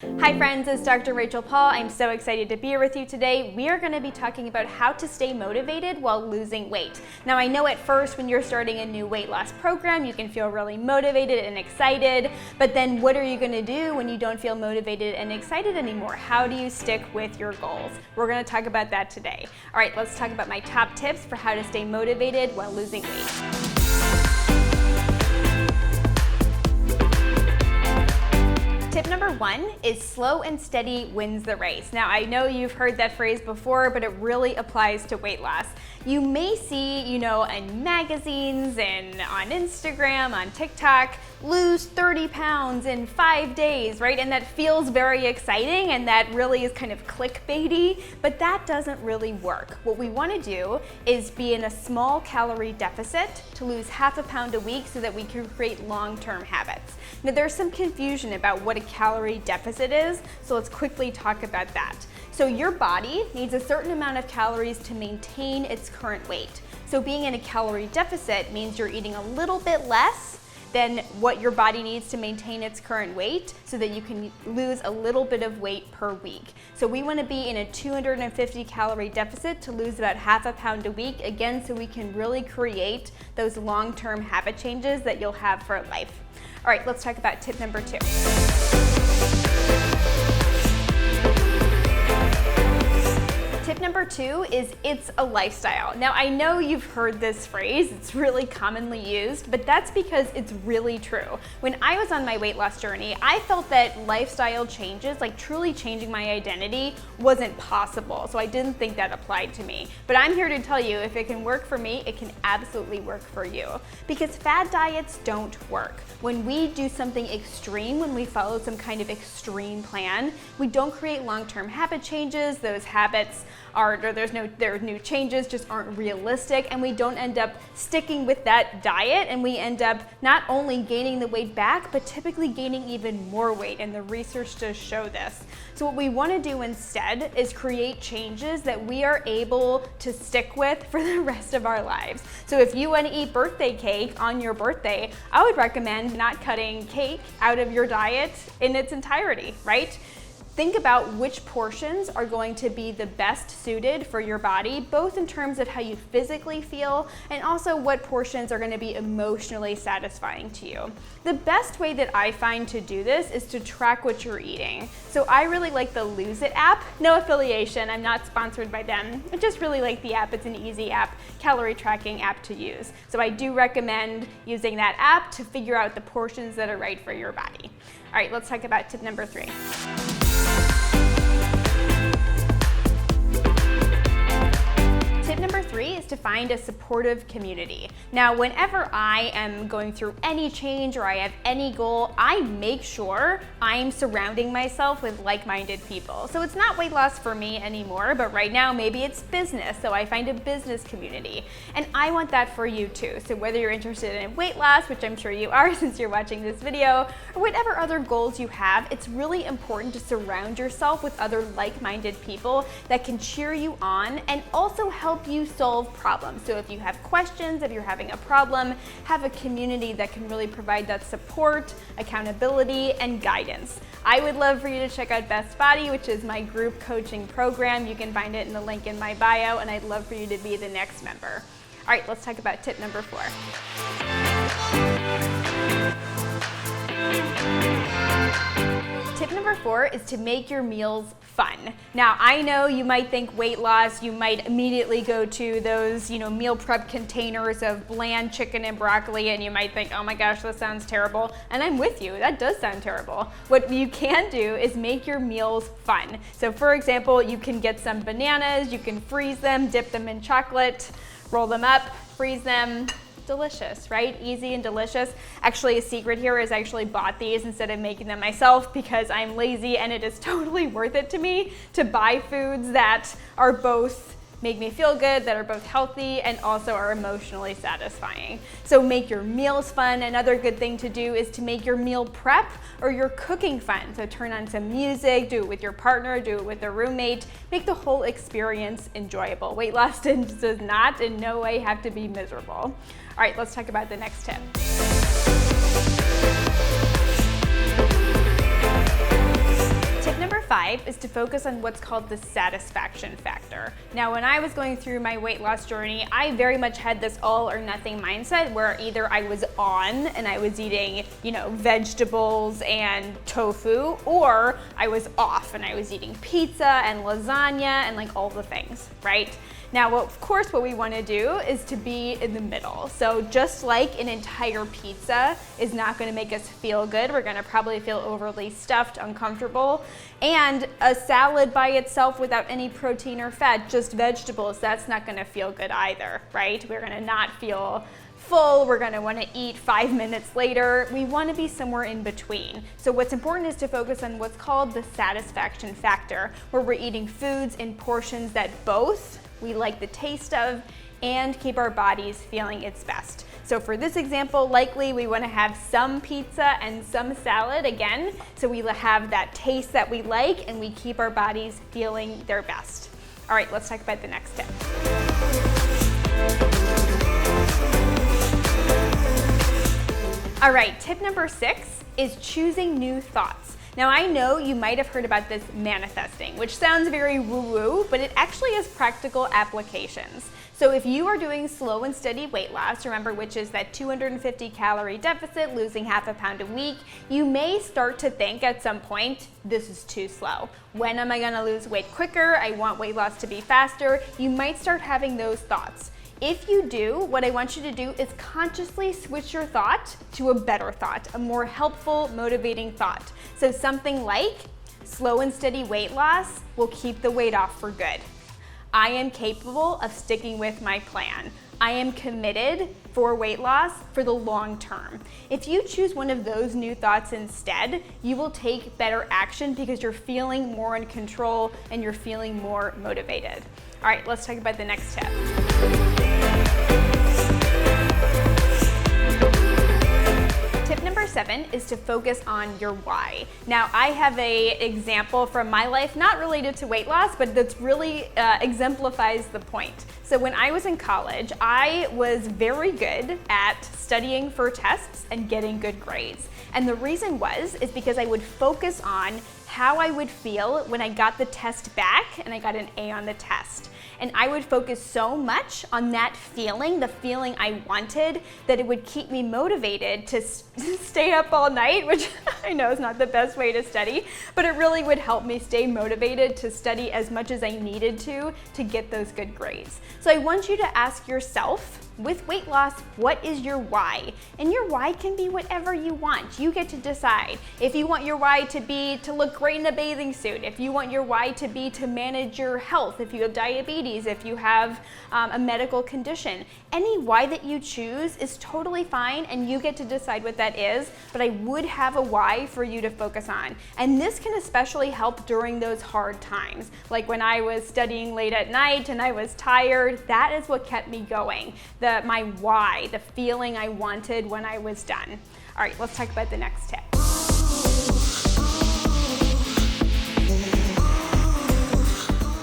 Hi friends, it's Dr. Rachel Paul. I'm so excited to be here with you today. We are going to be talking about how to stay motivated while losing weight. Now I know at first when you're starting a new weight loss program, you can feel really motivated and excited, but then what are you going to do when you don't feel motivated and excited anymore? How do you stick with your goals? We're going to talk about that today. All right, let's talk about my top tips for how to stay motivated while losing weight. Tip number one is slow and steady wins the race. Now I know you've heard that phrase before, but it really applies to weight loss. You may see, in magazines and on Instagram, on TikTok, lose 30 pounds in 5 days, right? And that feels very exciting and that really is kind of clickbaity, but that doesn't really work. What we want to do is be in a small calorie deficit to lose half a pound a week so that we can create long-term habits. Now there's some confusion about what a calorie deficit is, so let's quickly talk about that. So your body needs a certain amount of calories to maintain its current weight. So being in a calorie deficit means you're eating a little bit less than what your body needs to maintain its current weight so that you can lose a little bit of weight per week. So we want to be in a 250 calorie deficit to lose about half a pound a week, again, so we can really create those long-term habit changes that you'll have for life. All right, let's talk about tip number two. Tip number two is it's a lifestyle. Now I know you've heard this phrase, it's really commonly used, but that's because it's really true. When I was on my weight loss journey, I felt that lifestyle changes, like truly changing my identity, wasn't possible. So I didn't think that applied to me. But I'm here to tell you, if it can work for me, it can absolutely work for you. Because fad diets don't work. When we do something extreme, when we follow some kind of extreme plan, we don't create long-term habit changes. Those habits their new changes just aren't realistic, and we don't end up sticking with that diet, and we end up not only gaining the weight back, but typically gaining even more weight, and the research does show this. So what we want to do instead is create changes that we are able to stick with for the rest of our lives. So if you want to eat birthday cake on your birthday, I would recommend not cutting cake out of your diet in its entirety, right? Think about which portions are going to be the best suited for your body, both in terms of how you physically feel and also what portions are going to be emotionally satisfying to you. The best way that I find to do this is to track what you're eating. So I really like the Lose It app. No affiliation, I'm not sponsored by them. I just really like the app. It's an easy app, calorie tracking app to use. So I do recommend using that app to figure out the portions that are right for your body. All right, let's talk about tip number three. Tip number three is to find a supportive community. Now, whenever I am going through any change or I have any goal, I make sure I'm surrounding myself with like-minded people. So it's not weight loss for me anymore, but right now maybe it's business, so I find a business community. And I want that for you too. So whether you're interested in weight loss, which I'm sure you are since you're watching this video, or whatever other goals you have, it's really important to surround yourself with other like-minded people that can cheer you on and also help you solve problems. So if you have questions, if you're having a problem, have a community that can really provide that support, accountability, and guidance. I would love for you to check out Best Body, which is my group coaching program. You can find it in the link in my bio, and I'd love for you to be the next member. All right, let's talk about tip number four. Tip number four is to make your meals fun. Now, I know you might think weight loss, you might immediately go to those, meal prep containers of bland chicken and broccoli, and you might think, oh my gosh, that sounds terrible. And I'm with you, that does sound terrible. What you can do is make your meals fun. So for example, you can get some bananas, you can freeze them, dip them in chocolate, roll them up, freeze them. Delicious, right? Easy and delicious. Actually, a secret here is I actually bought these instead of making them myself because I'm lazy, and it is totally worth it to me to buy foods that are both make me feel good, that are both healthy and also are emotionally satisfying. So make your meals fun. Another good thing to do is to make your meal prep or your cooking fun. So turn on some music, do it with your partner, do it with a roommate, make the whole experience enjoyable. Weight loss does not in no way have to be miserable. All right, let's talk about the next tip. 5 is to focus on what's called the satisfaction factor. Now, when I was going through my weight loss journey, I very much had this all or nothing mindset where either I was on and I was eating, vegetables and tofu, or I was off and I was eating pizza and lasagna and like all the things, right? Now, of course, what we want to do is to be in the middle. So just like an entire pizza is not going to make us feel good, we're going to probably feel overly stuffed, uncomfortable. And a salad by itself without any protein or fat, just vegetables, that's not going to feel good either, right? We're going to not feel full, we're going to want to eat 5 minutes later. We want to be somewhere in between. So what's important is to focus on what's called the satisfaction factor, where we're eating foods in portions that both we like the taste of and keep our bodies feeling its best. So for this example, likely we want to have some pizza and some salad again, so we have that taste that we like and we keep our bodies feeling their best. All right, let's talk about the next tip. All right, tip number 6 is choosing new thoughts. Now, I know you might have heard about this manifesting, which sounds very woo-woo, but it actually has practical applications. So if you are doing slow and steady weight loss, remember, which is that 250 calorie deficit, losing half a pound a week, you may start to think at some point, this is too slow. When am I gonna lose weight quicker? I want weight loss to be faster. You might start having those thoughts. If you do, what I want you to do is consciously switch your thought to a better thought, a more helpful, motivating thought. So something like, slow and steady weight loss will keep the weight off for good. I am capable of sticking with my plan. I am committed for weight loss for the long term. If you choose one of those new thoughts instead, you will take better action because you're feeling more in control and you're feeling more motivated. All right, let's talk about the next tip. Tip number 7 is to focus on your why. Now, I have an example from my life, not related to weight loss, but that's really exemplifies the point. So when I was in college, I was very good at studying for tests and getting good grades. And the reason is because I would focus on how I would feel when I got the test back and I got an A on the test. And I would focus so much on that feeling, the feeling I wanted, that it would keep me motivated to stay up all night, which I know is not the best way to study, but it really would help me stay motivated to study as much as I needed to get those good grades. So I want you to ask yourself, with weight loss, what is your why? And your why can be whatever you want. You get to decide. If you want your why to be to look great in a bathing suit, if you want your why to be to manage your health, if you have diabetes, if you have a medical condition, any why that you choose is totally fine and you get to decide what that is, but I would have a why for you to focus on. And this can especially help during those hard times. Like when I was studying late at night and I was tired, that is what kept me going. My why, the feeling I wanted when I was done. All right, let's talk about the next tip.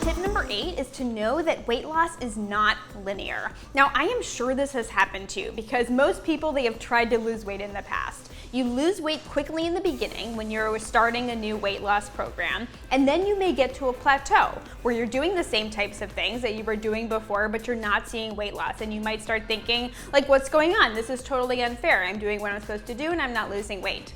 Tip number 8 is to know that weight loss is not linear. Now, I am sure this has happened to you because most people, they have tried to lose weight in the past. You lose weight quickly in the beginning when you're starting a new weight loss program, and then you may get to a plateau where you're doing the same types of things that you were doing before, but you're not seeing weight loss, and you might start thinking, like, what's going on? This is totally unfair. I'm doing what I'm supposed to do, and I'm not losing weight.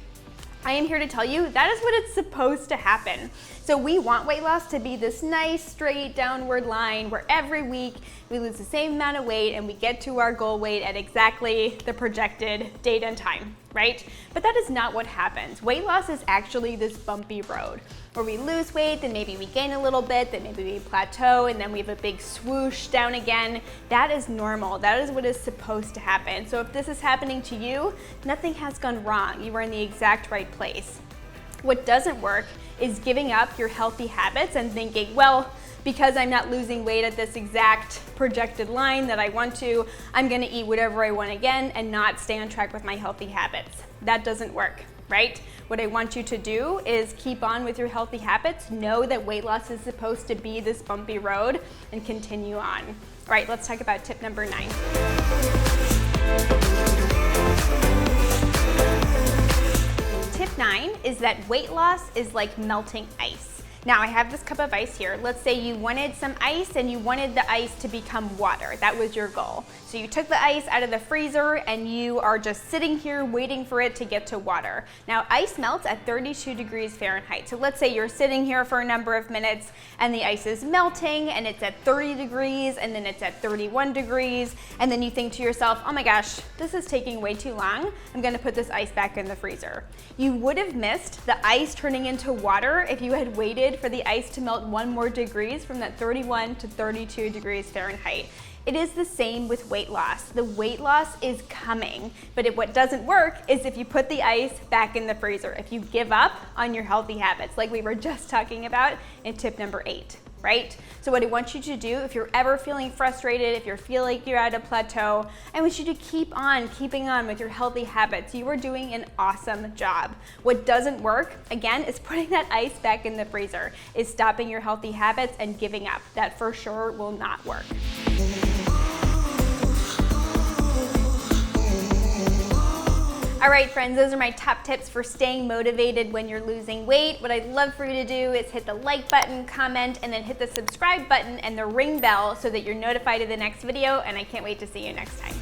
I am here to tell you that is what it's supposed to happen. So we want weight loss to be this nice, straight, downward line where every week we lose the same amount of weight and we get to our goal weight at exactly the projected date and time, right? But that is not what happens. Weight loss is actually this bumpy road where we lose weight, then maybe we gain a little bit, then maybe we plateau, and then we have a big swoosh down again. That is normal. That is what is supposed to happen. So if this is happening to you, nothing has gone wrong. You are in the exact right place. What doesn't work is giving up your healthy habits and thinking, well, because I'm not losing weight at this exact projected line that I want to, I'm gonna eat whatever I want again and not stay on track with my healthy habits. That doesn't work, right? What I want you to do is keep on with your healthy habits, know that weight loss is supposed to be this bumpy road, and continue on. All right, let's talk about tip number 9. Tip 9 is that weight loss is like melting ice. Now I have this cup of ice here. Let's say you wanted some ice and you wanted the ice to become water. That was your goal. So you took the ice out of the freezer and you are just sitting here waiting for it to get to water. Now ice melts at 32 degrees Fahrenheit. So let's say you're sitting here for a number of minutes and the ice is melting and it's at 30 degrees and then it's at 31 degrees and then you think to yourself, oh my gosh, this is taking way too long. I'm gonna put this ice back in the freezer. You would have missed the ice turning into water if you had waited for the ice to melt 1 more degrees from that 31 to 32 degrees Fahrenheit. It is the same with weight loss. The weight loss is coming, but what doesn't work is if you put the ice back in the freezer, if you give up on your healthy habits, like we were just talking about in tip number 8, right? So what I want you to do, if you're ever feeling frustrated, if you feel like you're at a plateau, I want you to keep on keeping on with your healthy habits. You are doing an awesome job. What doesn't work, again, is putting that ice back in the freezer, is stopping your healthy habits and giving up. That for sure will not work. All right, friends, those are my top tips for staying motivated when you're losing weight. What I'd love for you to do is hit the like button, comment, and then hit the subscribe button and the ring bell so that you're notified of the next video, and I can't wait to see you next time.